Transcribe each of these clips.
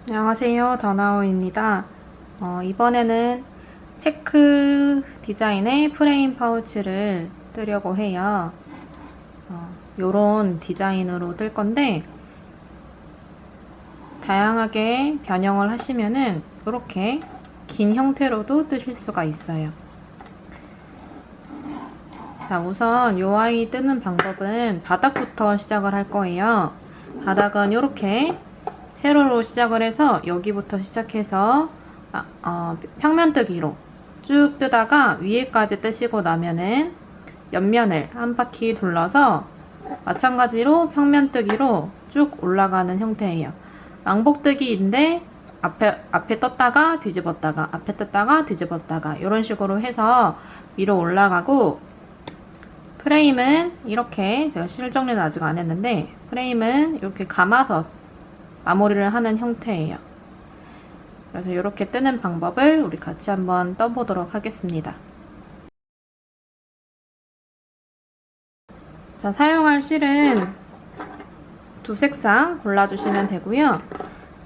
안녕하세요, 더나오입니다. 이번에는 체크 디자인의 프레임 파우치를 뜨려고 해요. 요런 디자인으로 뜰 건데 다양하게 변형을 하시면은 이렇게 긴 형태로도 뜨실 수가 있어요. 자, 우선 요 아이 뜨는 방법은 바닥부터 시작을 할 거예요. 바닥은 이렇게 세로로 시작을 해서 여기부터 시작해서 평면뜨기로 쭉 뜨다가 위에까지 뜨시고 나면은 옆면을 한 바퀴 둘러서 마찬가지로 평면뜨기로 쭉 올라가는 형태예요. 왕복뜨기인데 앞에 떴다가 뒤집었다가 앞에 떴다가 뒤집었다가 이런 식으로 해서 위로 올라가고, 프레임은 이렇게, 제가 실 정리는 아직 안 했는데 프레임은 이렇게 감아서 마무리를 하는 형태예요. 그래서 이렇게 뜨는 방법을 우리 같이 한번 떠보도록 하겠습니다. 자, 사용할 실은 두 색상 골라주시면 되고요.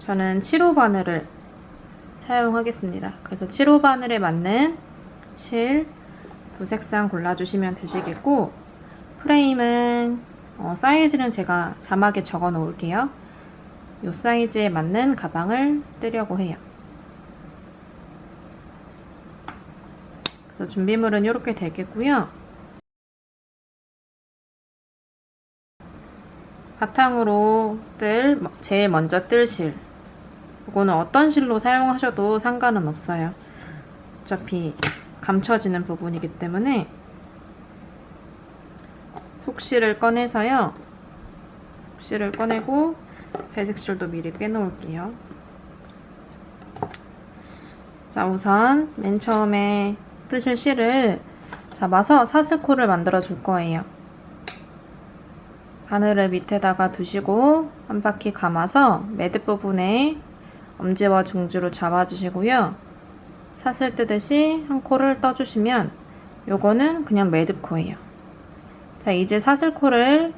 저는 7호 바늘을 사용하겠습니다. 그래서 7호 바늘에 맞는 실 두 색상 골라주시면 되시겠고, 프레임은 사이즈는 제가 자막에 적어 놓을게요. 이 사이즈에 맞는 가방을 뜨려고 해요. 그래서 준비물은 이렇게 되겠고요. 바탕으로 제일 먼저 뜰 실, 이거는 어떤 실로 사용하셔도 상관은 없어요. 어차피 감춰지는 부분이기 때문에 속실을 꺼내서요. 속실을 꺼내고 배색실도 미리 빼놓을게요. 자, 우선 맨 처음에 뜨실 실을 잡아서 사슬코를 만들어 줄 거예요. 바늘을 밑에다가 두시고 한 바퀴 감아서 매듭 부분에 엄지와 중지로 잡아주시고요. 사슬 뜨듯이 한 코를 떠주시면 요거는 그냥 매듭코예요. 자, 이제 사슬코를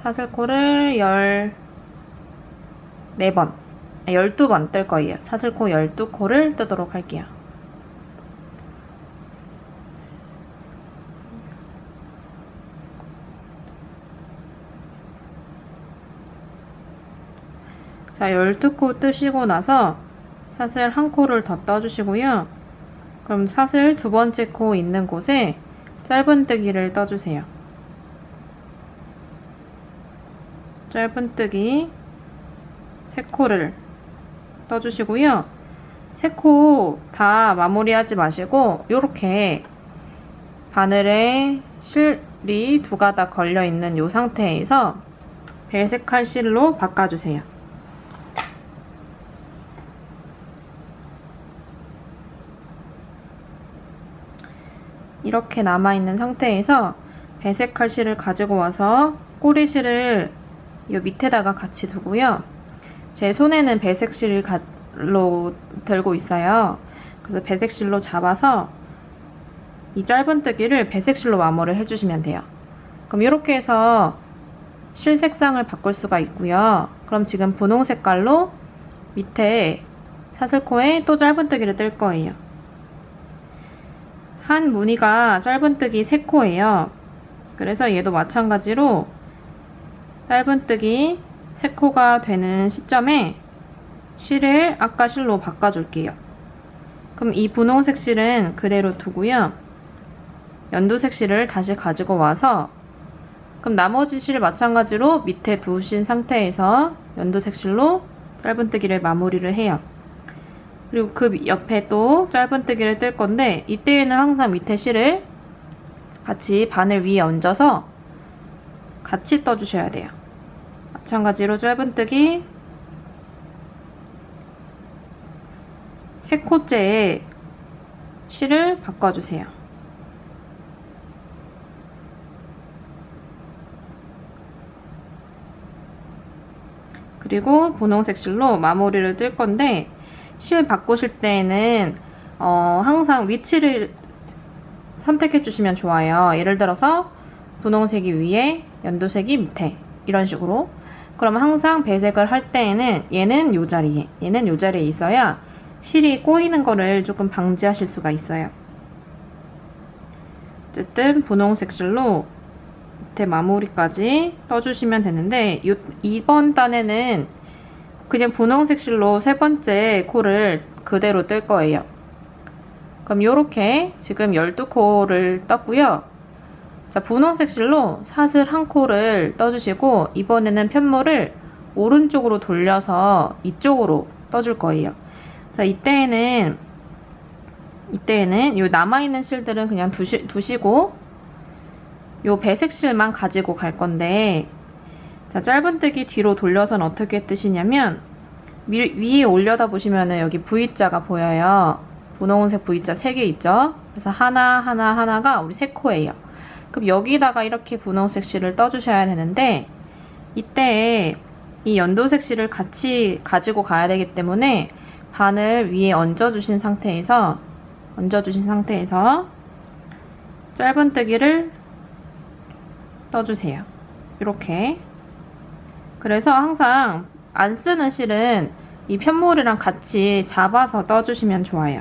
14번, 12번 뜰 거예요. 사슬코 12코를 뜨도록 할게요. 자, 12코 뜨시고 나서 사슬 한 코를 더 떠주시고요. 그럼 사슬 두 번째 코 있는 곳에 짧은뜨기를 떠주세요. 짧은뜨기 3코를 떠주시고요. 3코 다 마무리하지 마시고 요렇게 바늘에 실이 두 가닥 걸려있는 이 상태에서 배색할 실로 바꿔주세요. 이렇게 남아있는 상태에서 배색할 실을 가지고 와서 꼬리실을 이 밑에다가 같이 두고요. 제 손에는 배색실로 들고 있어요. 그래서 배색실로 잡아서 이 짧은뜨기를 배색실로 마무리를 해주시면 돼요. 그럼 이렇게 해서 실 색상을 바꿀 수가 있고요. 그럼 지금 분홍 색깔로 밑에 사슬코에 또 짧은뜨기를 뜰 거예요. 한 무늬가 짧은뜨기 3코예요. 그래서 얘도 마찬가지로 짧은뜨기 3코가 되는 시점에 실을 아까 실로 바꿔줄게요. 그럼 이 분홍색 실은 그대로 두고요. 연두색 실을 다시 가지고 와서, 그럼 나머지 실 마찬가지로 밑에 두신 상태에서 연두색 실로 짧은뜨기를 마무리를 해요. 그리고 그 옆에 또 짧은뜨기를 뜰 건데, 이때에는 항상 밑에 실을 같이 바늘 위에 얹어서 같이 떠주셔야 돼요. 마찬가지로 짧은뜨기 3코째에 실을 바꿔주세요. 그리고 분홍색 실로 마무리를 뜰 건데, 실 바꾸실 때에는 항상 위치를 선택해 주시면 좋아요. 예를 들어서 분홍색이 위에, 연두색이 밑에, 이런 식으로. 그럼 항상 배색을 할 때에는 얘는 요 자리에, 얘는 요 자리에 있어야 실이 꼬이는 거를 조금 방지하실 수가 있어요. 어쨌든 분홍색 실로 밑에 마무리까지 떠주시면 되는데, 이번 단에는 그냥 분홍색 실로 세 번째 코를 그대로 뜰 거예요. 그럼 요렇게 지금 12코를 떴고요. 자, 분홍색 실로 사슬 한 코를 떠주시고, 이번에는 편물을 오른쪽으로 돌려서 이쪽으로 떠줄 거예요. 자, 이때에는 요 남아있는 실들은 그냥 두시고, 요 배색 실만 가지고 갈 건데, 자, 짧은뜨기 뒤로 돌려서는 어떻게 뜨시냐면, 위에 올려다 보시면은 여기 V자가 보여요. 분홍색 V자 3개 있죠? 그래서 하나가 우리 3코예요. 그럼 여기다가 이렇게 분홍색 실을 떠주셔야 되는데, 이때 이 연도색 실을 같이 가지고 가야 되기 때문에 바늘 위에 얹어주신 상태에서 짧은뜨기를 떠주세요. 이렇게. 그래서 항상 안 쓰는 실은 이 편물이랑 같이 잡아서 떠주시면 좋아요.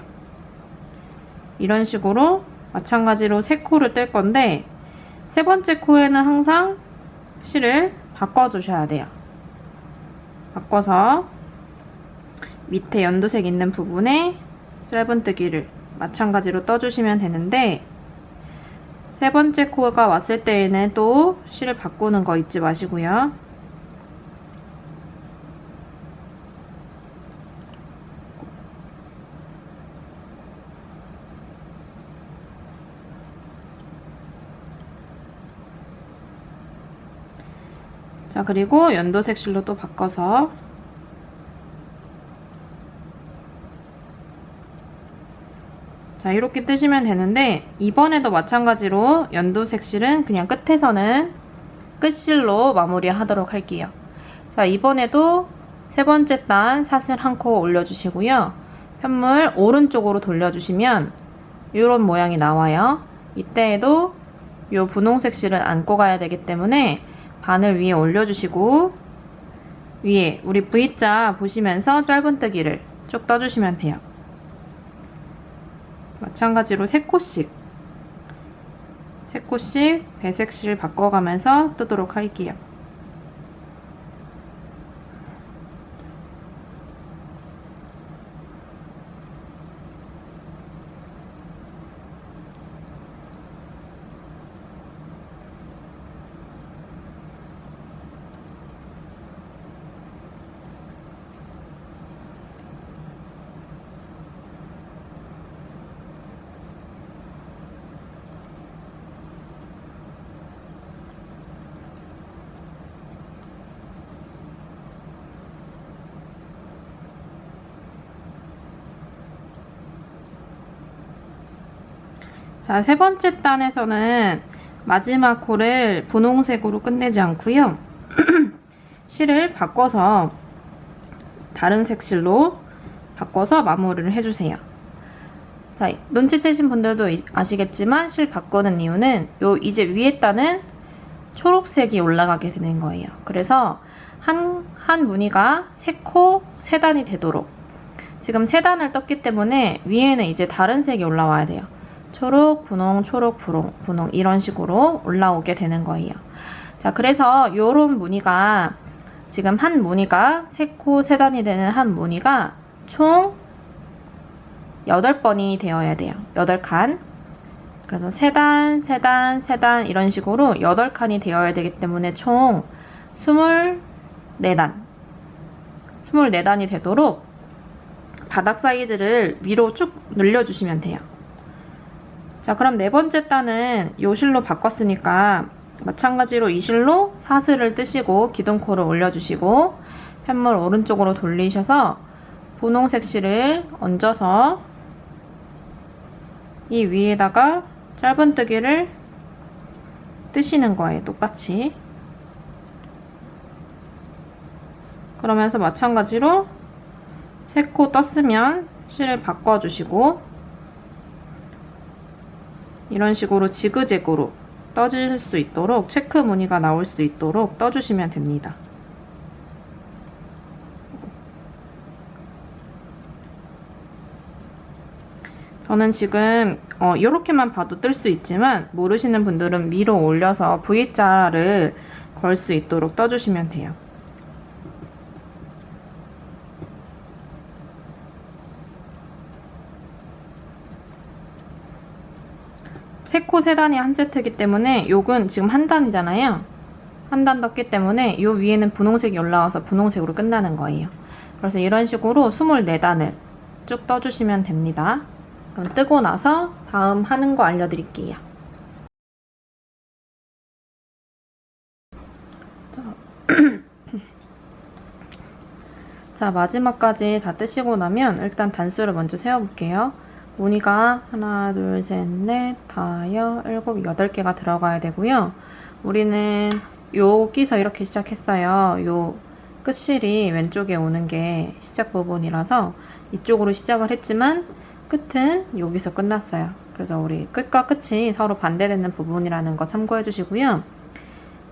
이런 식으로 마찬가지로 3코를 뜰 건데, 세 번째 코에는 항상 실을 바꿔주셔야 돼요. 바꿔서 밑에 연두색 있는 부분에 짧은뜨기를 마찬가지로 떠주시면 되는데, 세 번째 코가 왔을 때에는 또 실을 바꾸는 거 잊지 마시고요. 자, 그리고 연도색 실로 또 바꿔서 자, 이렇게 뜨시면 되는데, 이번에도 마찬가지로 연도색 실은 그냥 끝에서는 끝실로 마무리하도록 할게요. 자, 이번에도 세 번째 단 사슬 한 코 올려주시고요. 편물 오른쪽으로 돌려주시면 이런 모양이 나와요. 이때에도 이 분홍색 실을 안고 가야 되기 때문에 바늘 위에 올려주시고, 위에 우리 V자 보시면서 짧은뜨기를 쭉 떠주시면 돼요. 마찬가지로 3코씩 배색 실 바꿔가면서 뜨도록 할게요. 자, 세 번째 단에서는 마지막 코를 분홍색으로 끝내지 않고요. 실을 바꿔서 다른 색 실로 바꿔서 마무리를 해주세요. 자, 눈치채신 분들도 아시겠지만 실 바꾸는 이유는 이제 위에 단은 초록색이 올라가게 되는 거예요. 그래서 한 무늬가 3코 3단이 되도록, 지금 3단을 떴기 때문에 위에는 이제 다른 색이 올라와야 돼요. 초록, 분홍, 초록, 분홍 이런 식으로 올라오게 되는 거예요. 자, 그래서 요런 무늬가, 지금 한 무늬가 3코 3단이 되는 한 무늬가 총 8번이 되어야 돼요. 8칸. 그래서 3단, 3단, 3단 이런 식으로 8칸이 되어야 되기 때문에 총 24단. 24단이 되도록 바닥 사이즈를 위로 쭉 늘려주시면 돼요. 자, 그럼 네 번째 단은 요 실로 바꿨으니까 마찬가지로 이 실로 사슬을 뜨시고 기둥코를 올려주시고 편물 오른쪽으로 돌리셔서 분홍색 실을 얹어서 이 위에다가 짧은뜨기를 뜨시는 거예요. 똑같이. 그러면서 마찬가지로 3코 떴으면 실을 바꿔주시고 이런 식으로 지그재그로 떠질 수 있도록, 체크 무늬가 나올 수 있도록 떠주시면 됩니다. 저는 지금 이렇게만 봐도 뜰 수 있지만 모르시는 분들은 위로 올려서 V자를 걸 수 있도록 떠주시면 돼요. 세 코 세 단이 한 세트이기 때문에 요건 지금 한 단이잖아요. 한 단 떴기 때문에 요 위에는 분홍색이 올라와서 분홍색으로 끝나는 거예요. 그래서 이런 식으로 24단을 쭉 떠주시면 됩니다. 그럼 뜨고 나서 다음 하는 거 알려드릴게요. 자, 마지막까지 다 뜨시고 나면 일단 단수를 먼저 세워볼게요. 무늬가 하나, 둘, 셋, 넷, 다섯, 일곱, 8개가 들어가야 되고요. 우리는 여기서 이렇게 시작했어요. 요 끝실이 왼쪽에 오는 게 시작 부분이라서 이쪽으로 시작을 했지만 끝은 여기서 끝났어요. 그래서 우리 끝과 끝이 서로 반대되는 부분이라는 거 참고해 주시고요.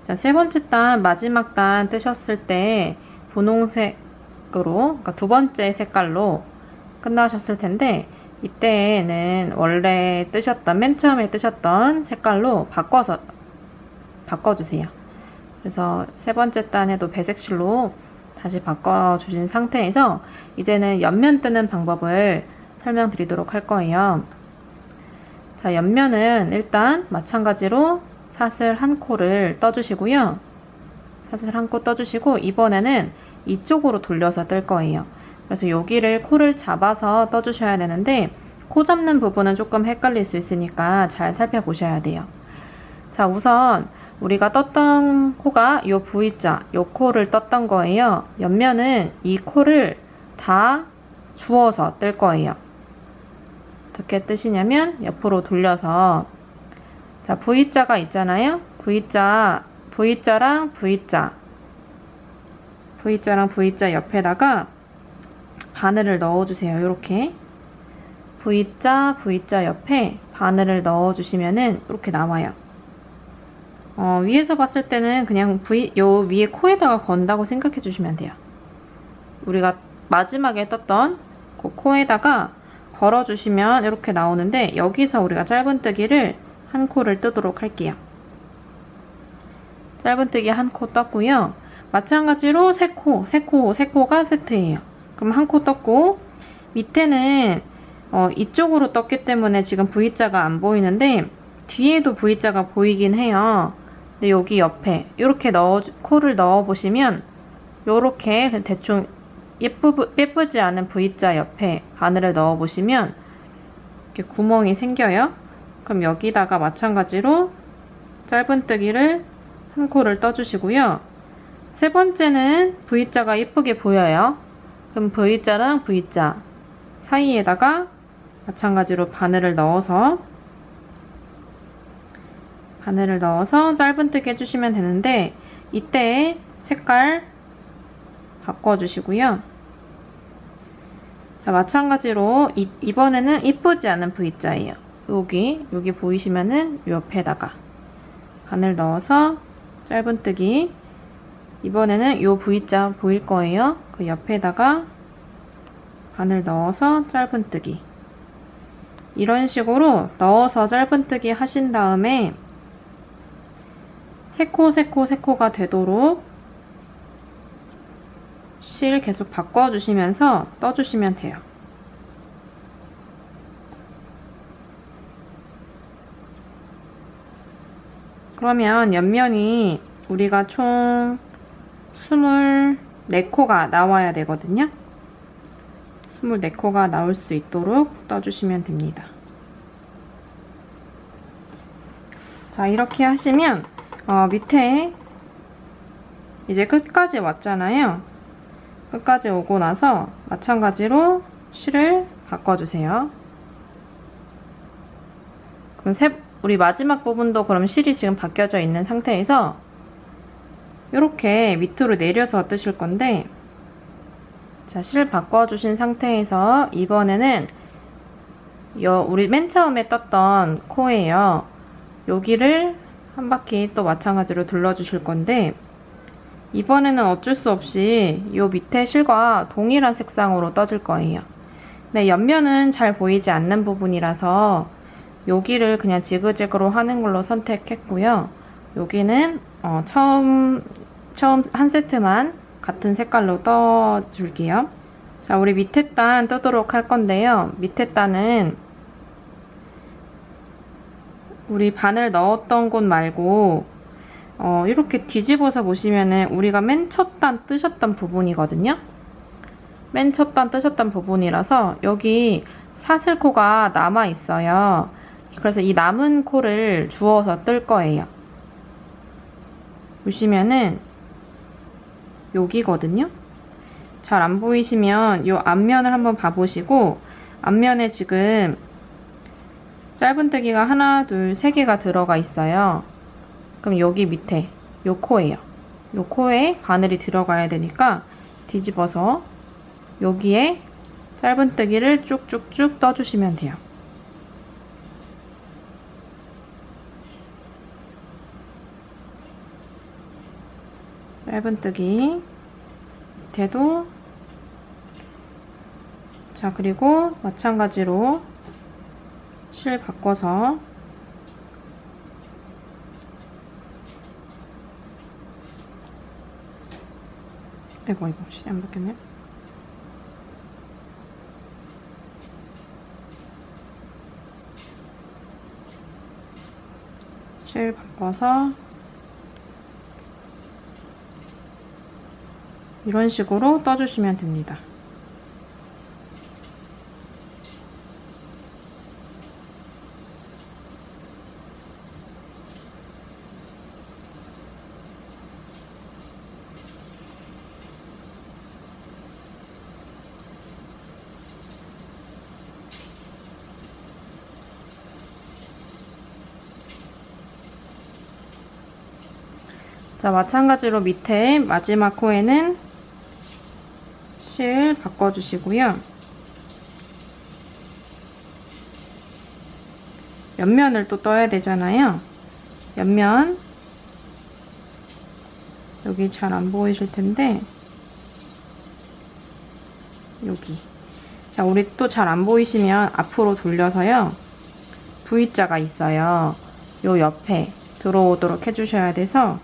자, 세 번째 단, 마지막 단 뜨셨을 때 분홍색으로, 그러니까 두 번째 색깔로 끝나셨을 텐데 이때는 원래 뜨셨던, 맨 처음에 뜨셨던 색깔로 바꿔주세요. 그래서 세 번째 단에도 배색실로 다시 바꿔주신 상태에서 이제는 옆면 뜨는 방법을 설명드리도록 할 거예요. 자, 옆면은 일단 마찬가지로 사슬 한 코를 떠주시고요. 사슬 한 코 떠주시고 이번에는 이쪽으로 돌려서 뜰 거예요. 그래서 여기를 코를 잡아서 떠주셔야 되는데 코 잡는 부분은 조금 헷갈릴 수 있으니까 잘 살펴보셔야 돼요. 자, 우선 우리가 떴던 코가 요 V자, 요 코를 떴던 거예요. 옆면은 이 코를 다 주워서 뜰 거예요. 어떻게 뜨시냐면 옆으로 돌려서, 자, V자가 있잖아요. V자랑 V자 옆에다가 바늘을 넣어주세요. 이렇게 V자 옆에 바늘을 넣어주시면은 이렇게 나와요. 위에서 봤을 때는 그냥 요 위에 코에다가 건다고 생각해 주시면 돼요. 우리가 마지막에 떴던 그 코에다가 걸어주시면 이렇게 나오는데 여기서 우리가 짧은뜨기를 한 코를 뜨도록 할게요. 짧은뜨기 한 코 떴고요. 마찬가지로 세 코가 세트예요. 그럼 한 코 떴고 밑에는 이쪽으로 떴기 때문에 지금 V자가 안 보이는데 뒤에도 V자가 보이긴 해요. 근데 여기 옆에 이렇게 코를 넣어보시면 이렇게 대충 예쁘지 않은 V자 옆에 바늘을 넣어보시면 이렇게 구멍이 생겨요. 그럼 여기다가 마찬가지로 짧은뜨기를 한 코를 떠주시고요. 세 번째는 V자가 예쁘게 보여요. 그럼 V자랑 V자 사이에다가 마찬가지로 바늘을 넣어서 짧은뜨기 해주시면 되는데 이때 색깔 바꿔주시고요. 자, 마찬가지로 이번에는 이쁘지 않은 V자예요. 여기 보이시면은 옆에다가 바늘 넣어서 짧은뜨기, 이번에는 요 V자 보일 거예요. 그 옆에다가 바늘 넣어서 짧은뜨기, 이런 식으로 넣어서 짧은뜨기 하신 다음에 세 코가 되도록 실 계속 바꿔주시면서 떠주시면 돼요. 그러면 옆면이 우리가 총 24코가 나와야 되거든요. 24코가 나올 수 있도록 떠주시면 됩니다. 자, 이렇게 하시면 밑에 이제 끝까지 왔잖아요. 끝까지 오고 나서 마찬가지로 실을 바꿔주세요. 그럼 우리 마지막 부분도 그럼 실이 지금 바뀌어져 있는 상태에서 이렇게 밑으로 내려서 뜨실 건데, 자, 실 바꿔주신 상태에서 이번에는 우리 맨 처음에 떴던 코예요. 여기를 한 바퀴 또 마찬가지로 둘러주실 건데 이번에는 어쩔 수 없이 이 밑에 실과 동일한 색상으로 떠줄 거예요. 네, 옆면은 잘 보이지 않는 부분이라서 여기를 그냥 지그재그로 하는 걸로 선택했고요. 여기는 처음 한 세트만 같은 색깔로 떠줄게요. 자, 우리 밑에 단 뜨도록 할 건데요. 밑에 단은 우리 바늘 넣었던 곳 말고 이렇게 뒤집어서 보시면은 우리가 맨 첫 단 뜨셨던 부분이거든요. 맨 첫 단 뜨셨던 부분이라서 여기 사슬코가 남아 있어요. 그래서 이 남은 코를 주워서 뜰 거예요. 보시면은 여기거든요. 잘 안 보이시면 이 앞면을 한번 봐보시고, 앞면에 지금 짧은뜨기가 하나, 둘, 세 개가 들어가 있어요. 그럼 여기 밑에 요 코예요. 요 코에 바늘이 들어가야 되니까 뒤집어서 여기에 짧은뜨기를 쭉쭉쭉 떠주시면 돼요. 짧은뜨기 밑에도. 자, 그리고 마찬가지로 실 바꿔서 이거 실 안 바뀌었네. 실 바꿔서 이런 식으로 떠주시면 됩니다. 자, 마찬가지로 밑에 마지막 코에는 실 바꿔주시고요. 옆면을 또 떠야 되잖아요. 옆면 여기 잘 안 보이실 텐데 여기. 자, 우리 또 잘 안 보이시면 앞으로 돌려서요. V자가 있어요. 요 옆에 들어오도록 해주셔야 돼서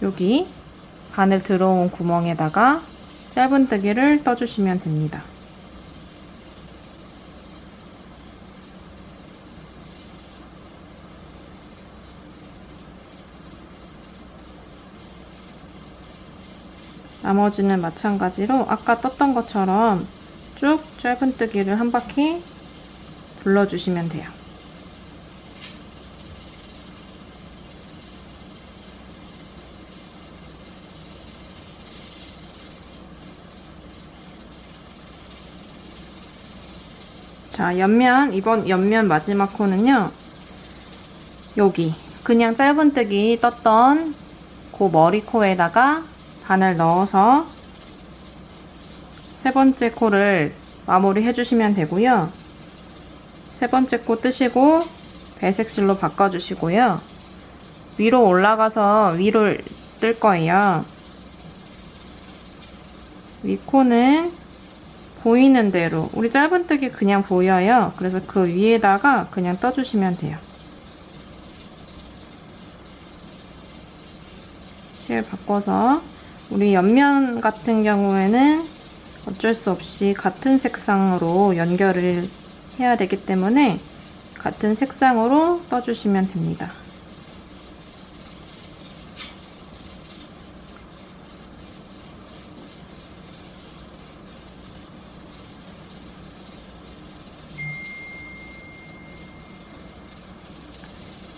여기 바늘 들어온 구멍에다가 짧은뜨기를 떠주시면 됩니다. 나머지는 마찬가지로 아까 떴던 것처럼 쭉 짧은뜨기를 한 바퀴 돌려주시면 돼요. 자, 이번 옆면 마지막 코는요, 여기 그냥 짧은뜨기 떴던 그 머리 코에다가 바늘 넣어서 세 번째 코를 마무리 해주시면 되고요. 세 번째 코 뜨시고 배색실로 바꿔주시고요. 위로 올라가서 위를 뜰 거예요. 위 코는 보이는 대로, 우리 짧은뜨기 그냥 보여요. 그래서 그 위에다가 그냥 떠주시면 돼요. 실 바꿔서 우리 옆면 같은 경우에는 어쩔 수 없이 같은 색상으로 연결을 해야 되기 때문에 같은 색상으로 떠주시면 됩니다.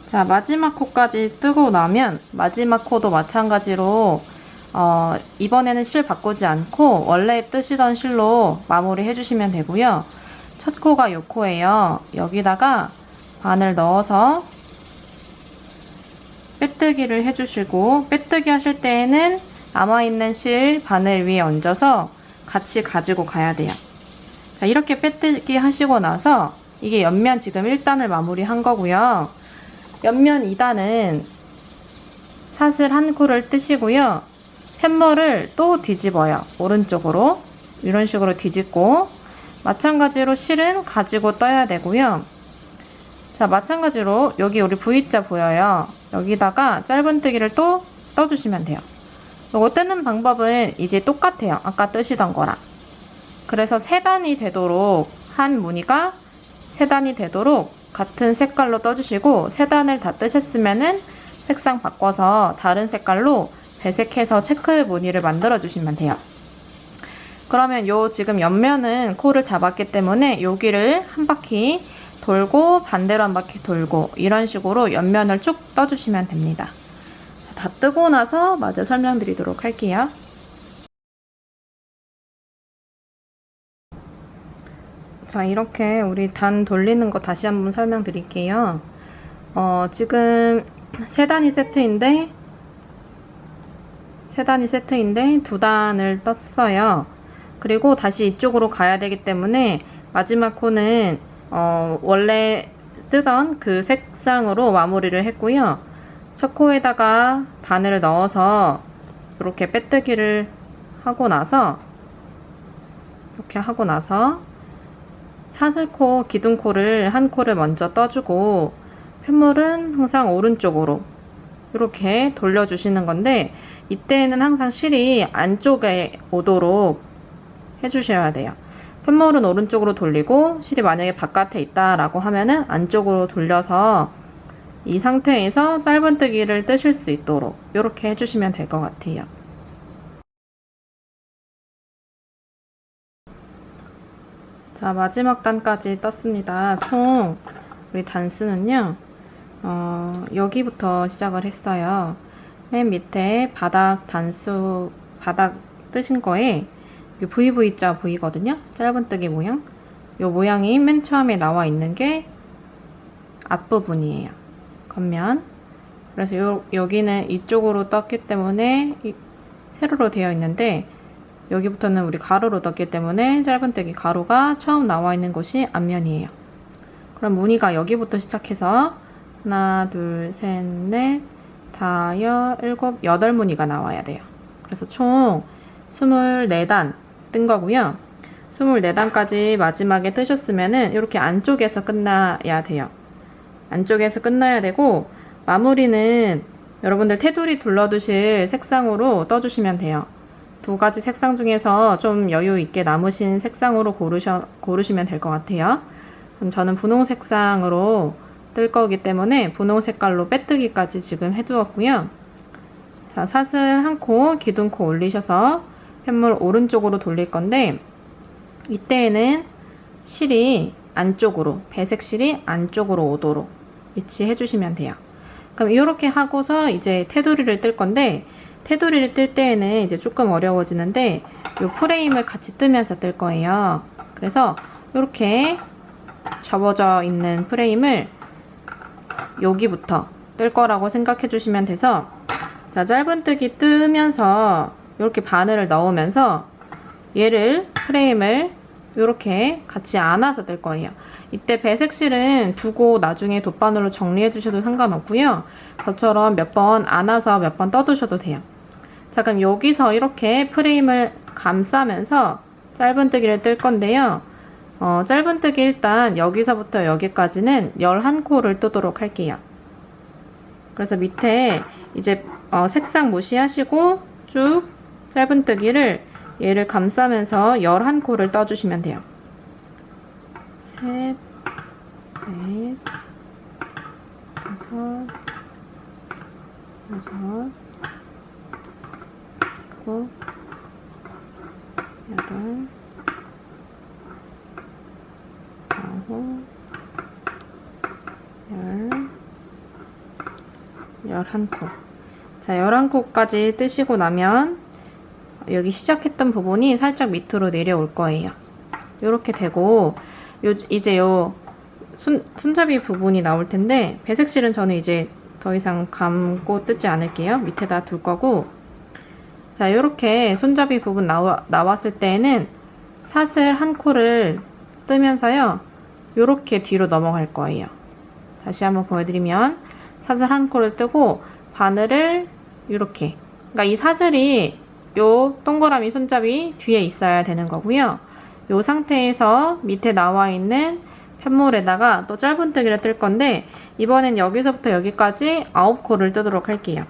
자, 마지막 코까지 뜨고 나면 마지막 코도 마찬가지로 이번에는 실 바꾸지 않고 원래 뜨시던 실로 마무리 해주시면 되고요. 첫 코가 요 코예요. 여기다가 바늘 넣어서 빼뜨기를 해주시고, 빼뜨기 하실 때에는 남아있는 실 바늘 위에 얹어서 같이 가지고 가야 돼요. 자, 이렇게 빼뜨기 하시고 나서 이게 옆면 지금 1단을 마무리한 거고요. 옆면 2단은 사슬 한 코를 뜨시고요. 팻말을 또 뒤집어요. 오른쪽으로 이런 식으로 뒤집고, 마찬가지로 실은 가지고 떠야 되고요. 자, 마찬가지로 여기 우리 V자 보여요. 여기다가 짧은뜨기를 또 떠주시면 돼요. 이거 뜨는 방법은 이제 똑같아요. 아까 뜨시던 거랑. 그래서 3단이 되도록, 한 무늬가 3단이 되도록 같은 색깔로 떠주시고, 3단을 다 뜨셨으면은 색상 바꿔서 다른 색깔로 배색해서 체크 무늬를 만들어 주시면 돼요. 그러면 요 지금 옆면은 코를 잡았기 때문에 여기를 한 바퀴 돌고 반대로 한 바퀴 돌고 이런 식으로 옆면을 쭉 떠주시면 됩니다. 다 뜨고 나서 마저 설명드리도록 할게요. 자, 이렇게 우리 단 돌리는 거 다시 한번 설명드릴게요. 지금 3단이 세트인데 2단을 떴어요. 그리고 다시 이쪽으로 가야 되기 때문에 마지막 코는 원래 뜨던 그 색상으로 마무리를 했고요. 첫 코에다가 바늘을 넣어서 이렇게 빼뜨기를 하고 나서 이렇게 하고 나서 사슬코, 기둥코를 한 코를 먼저 떠주고 펜물은 항상 오른쪽으로 이렇게 돌려주시는 건데 이때는 항상 실이 안쪽에 오도록 해주셔야 돼요. 펜물은 오른쪽으로 돌리고 실이 만약에 바깥에 있다라고 하면은 안쪽으로 돌려서 이 상태에서 짧은뜨기를 뜨실 수 있도록 이렇게 해주시면 될 것 같아요. 자, 마지막 단까지 떴습니다. 총 우리 단수는요, 여기부터 시작을 했어요. 맨 밑에 바닥 단수, 바닥 뜨신 거에 VV자 보이거든요? 짧은뜨기 모양. 이 모양이 맨 처음에 나와 있는 게 앞부분이에요. 겉면. 그래서 여기는 이쪽으로 떴기 때문에 세로로 되어 있는데 여기부터는 우리 가로로 떴기 때문에 짧은뜨기 가로가 처음 나와 있는 곳이 앞면이에요. 그럼 무늬가 여기부터 시작해서 하나, 둘, 셋, 넷, 다섯, 일곱, 8무늬가 나와야 돼요. 그래서 총 24단 뜬 거고요. 24단까지 마지막에 뜨셨으면은 이렇게 안쪽에서 끝나야 돼요. 안쪽에서 끝나야 되고 마무리는 여러분들 테두리 둘러두실 색상으로 떠주시면 돼요. 2가지 색상 중에서 좀 여유 있게 남으신 색상으로 고르시면 될 것 같아요. 그럼 저는 분홍 색상으로 뜰 거기 때문에 분홍 색깔로 빼뜨기까지 지금 해두었고요. 자, 사슬 한 코, 기둥코 올리셔서 펜물 오른쪽으로 돌릴 건데 이때에는 실이 안쪽으로, 배색 실이 안쪽으로 오도록 위치해 주시면 돼요. 그럼 이렇게 하고서 이제 테두리를 뜰 건데 테두리를 뜰 때에는 이제 조금 어려워지는데 이 프레임을 같이 뜨면서 뜰 거예요. 그래서 이렇게 접어져 있는 프레임을 여기부터 뜰 거라고 생각해 주시면 돼서 자, 짧은뜨기 뜨면서 이렇게 바늘을 넣으면서 얘를 프레임을 이렇게 같이 안아서 뜰 거예요. 이때 배색실은 두고 나중에 돗바늘로 정리해 주셔도 상관없고요. 저처럼 몇 번 안아서 몇 번 떠두셔도 돼요. 자, 그럼 여기서 이렇게 프레임을 감싸면서 짧은뜨기를 뜰 건데요. 짧은뜨기 일단 여기서부터 여기까지는 11코를 뜨도록 할게요. 그래서 밑에 이제 색상 무시하시고 쭉 짧은뜨기를 얘를 감싸면서 11코를 떠주시면 돼요. 셋, 넷, 다섯, 여섯, 일곱, 여덟, 아홉, 11코. 자, 11코까지 뜨시고 나면 여기 시작했던 부분이 살짝 밑으로 내려올 거예요. 이렇게 되고 이제 손잡이 부분이 나올 텐데 배색실은 저는 이제 더 이상 감고 뜨지 않을게요. 밑에다 둘 거고 자, 이렇게 손잡이 부분 나왔을 때에는 사슬 한 코를 뜨면서요. 이렇게 뒤로 넘어갈 거예요. 다시 한번 보여드리면 사슬 한 코를 뜨고 바늘을 이렇게 그러니까 이 사슬이 요 동그라미 손잡이 뒤에 있어야 되는 거고요. 이 상태에서 밑에 나와 있는 편물에다가 또 짧은뜨기를 뜰 건데 이번엔 여기서부터 여기까지 9코를 뜨도록 할게요.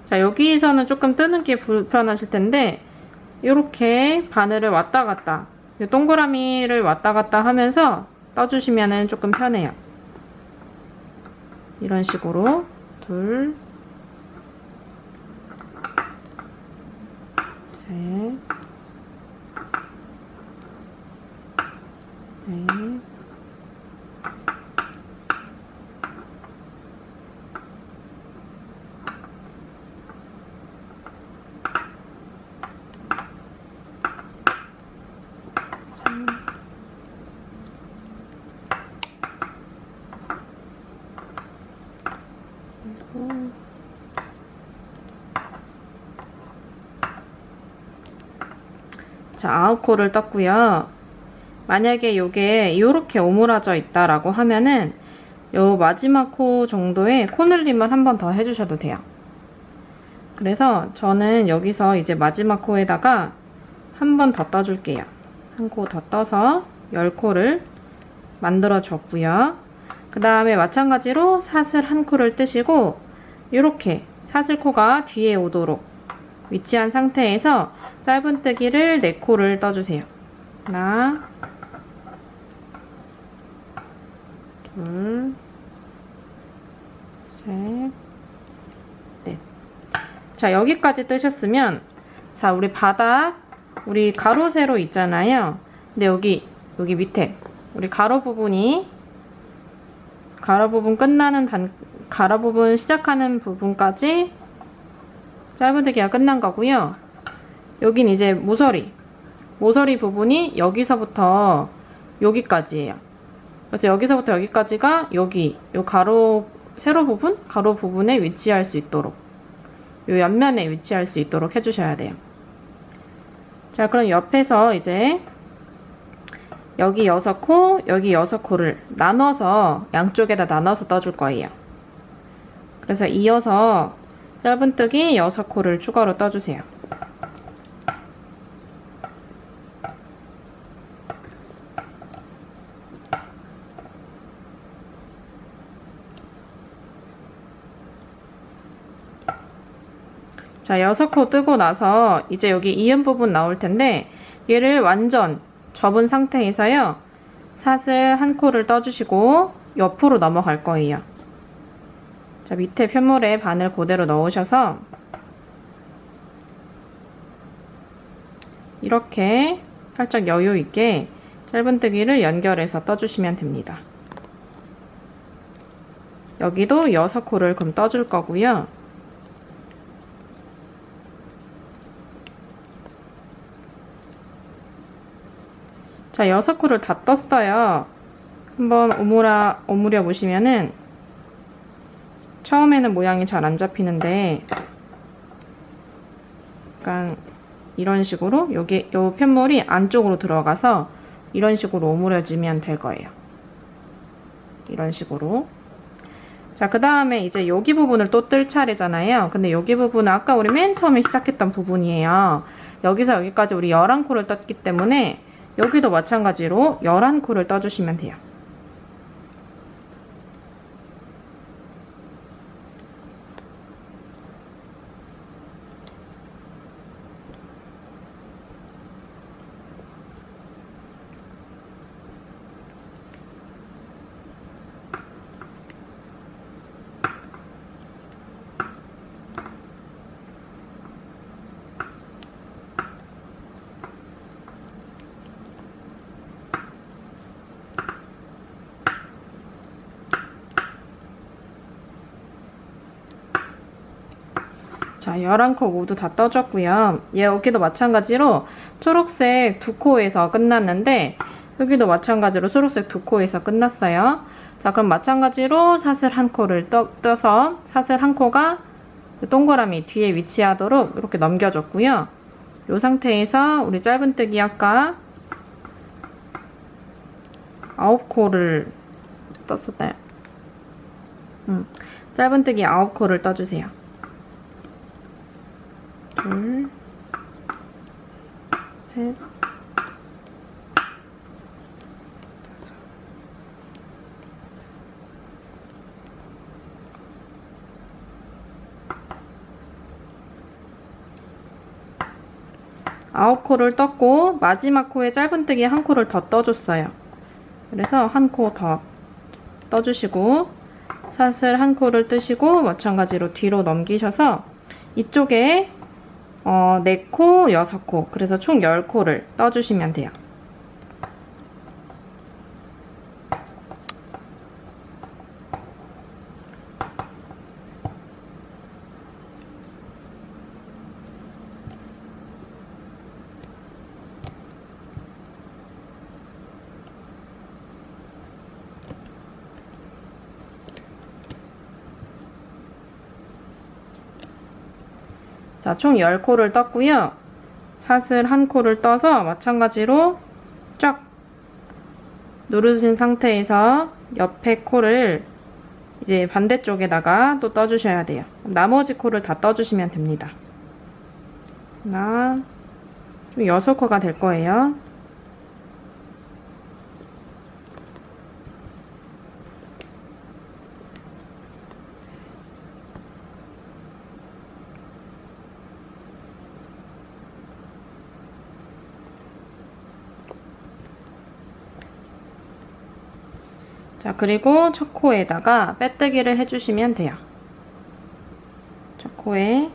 자, 여기서는 조금 뜨는 게 불편하실 텐데 이렇게 바늘을 왔다 갔다, 이 동그라미를 왔다 갔다 하면서 떠주시면 조금 편해요. 이런 식으로 둘, 셋, 넷, 자, 9코를 떴고요. 만약에 요게 이렇게 오므라져 있다라고 하면은 요 마지막 코 정도의 코늘림을 한 번 더 해주셔도 돼요. 그래서 저는 여기서 이제 마지막 코에다가 한 번 더 떠줄게요. 한 코 더 떠서 10코를 만들어 줬고요. 그 다음에 마찬가지로 사슬 한 코를 뜨시고 이렇게 사슬코가 뒤에 오도록 위치한 상태에서 짧은뜨기를 4코를 떠주세요. 하나, 둘, 셋, 넷. 자, 여기까지 뜨셨으면 자, 우리 바닥, 우리 가로 세로 있잖아요. 근데 여기 밑에 우리 가로 부분 가로 부분 시작하는 부분까지 짧은뜨기가 끝난 거고요. 여긴 이제 모서리 부분이 여기서부터 여기까지예요. 그래서 여기서부터 여기까지가 여기 요 가로 부분에 위치할 수 있도록, 요 옆면에 위치할 수 있도록 해주셔야 돼요. 자, 그럼 옆에서 이제 여기 6코, 여기 6코를 나눠서 양쪽에다 나눠서 떠줄 거예요. 그래서 이어서 짧은뜨기 6코를 추가로 떠주세요. 자, 6코 뜨고 나서 이제 여기 이음 부분 나올 텐데 얘를 완전 접은 상태에서요. 사슬 한 코를 떠주시고 옆으로 넘어갈 거예요. 자, 밑에 편물에 바늘 그대로 넣으셔서 이렇게 살짝 여유 있게 짧은뜨기를 연결해서 떠주시면 됩니다. 여기도 6코를 그럼 떠줄 거고요. 자, 6코를 다 떴어요. 한번 오므려 보시면은 처음에는 모양이 잘 안 잡히는데 약간 이런 식으로 요 편물이 안쪽으로 들어가서 이런 식으로 오므려주면 될 거예요. 이런 식으로. 자, 그 다음에 이제 여기 부분을 또 뜰 차례잖아요. 근데 여기 부분은 아까 우리 맨 처음에 시작했던 부분이에요. 여기서 여기까지 우리 11코를 떴기 때문에 여기도 마찬가지로 11코를 떠주시면 돼요. 자, 11코 모두 다 떠줬고요. 여기도 마찬가지로 초록색 2코에서 끝났는데 여기도 마찬가지로 초록색 2코에서 끝났어요. 자, 그럼 마찬가지로 사슬 한 코를 떠서 사슬 한 코가 동그라미 뒤에 위치하도록 이렇게 넘겨줬고요. 이 상태에서 우리 짧은뜨기 아까 9코를 떴었나요? 짧은뜨기 9코를 떠주세요. 둘, 셋, 9코를 떴고 마지막 코에 짧은뜨기 1코를 더 떠줬어요. 그래서 1코 더 떠주시고 사슬 1코를 뜨시고 마찬가지로 뒤로 넘기셔서 이쪽에 4코, 6코, 그래서 총 10코를 떠주시면 돼요. 자, 총 10코를 떴고요. 사슬 1코를 떠서 마찬가지로 쫙 누르신 상태에서 옆에 코를 이제 반대쪽에다가 또 떠주셔야 돼요. 나머지 코를 다 떠주시면 됩니다. 하나, 총 6코가 될 거예요. 자, 그리고 첫 코에다가 빼뜨기를 해주시면 돼요. 첫 코에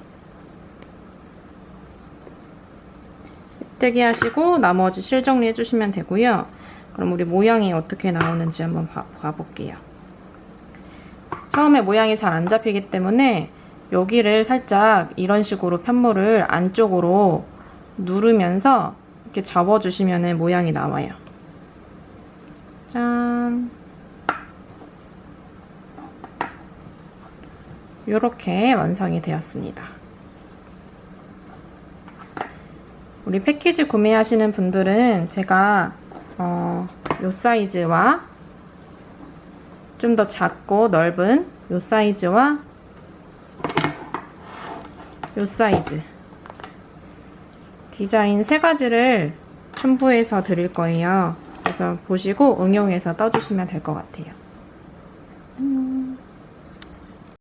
빼뜨기 하시고 나머지 실 정리 해주시면 되고요. 그럼 우리 모양이 어떻게 나오는지 한번 봐볼게요. 처음에 모양이 잘 안 잡히기 때문에 여기를 살짝 이런 식으로 편물을 안쪽으로 누르면서 이렇게 접어주시면 모양이 나와요. 짠! 이렇게 완성이 되었습니다. 우리 패키지 구매하시는 분들은 제가 요 사이즈와 좀 더 작고 넓은 요 사이즈와 요 사이즈 디자인 3가지를 첨부해서 드릴 거예요. 그래서 보시고 응용해서 떠주시면 될 것 같아요.